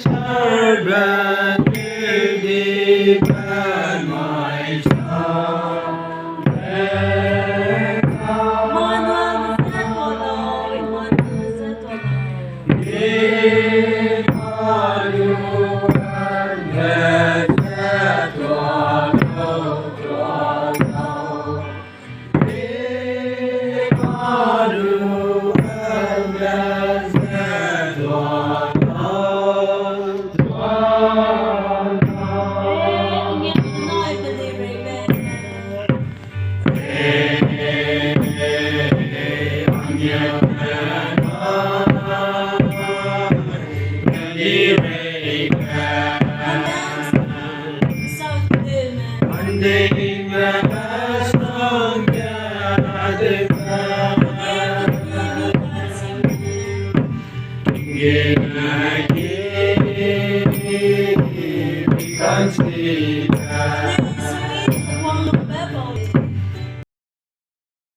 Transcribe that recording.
servant will depend my song. Emmanuel c'est ton nom, Emmanuel c'est ton nom. Ang iyong ano ay believe South Duman. Kan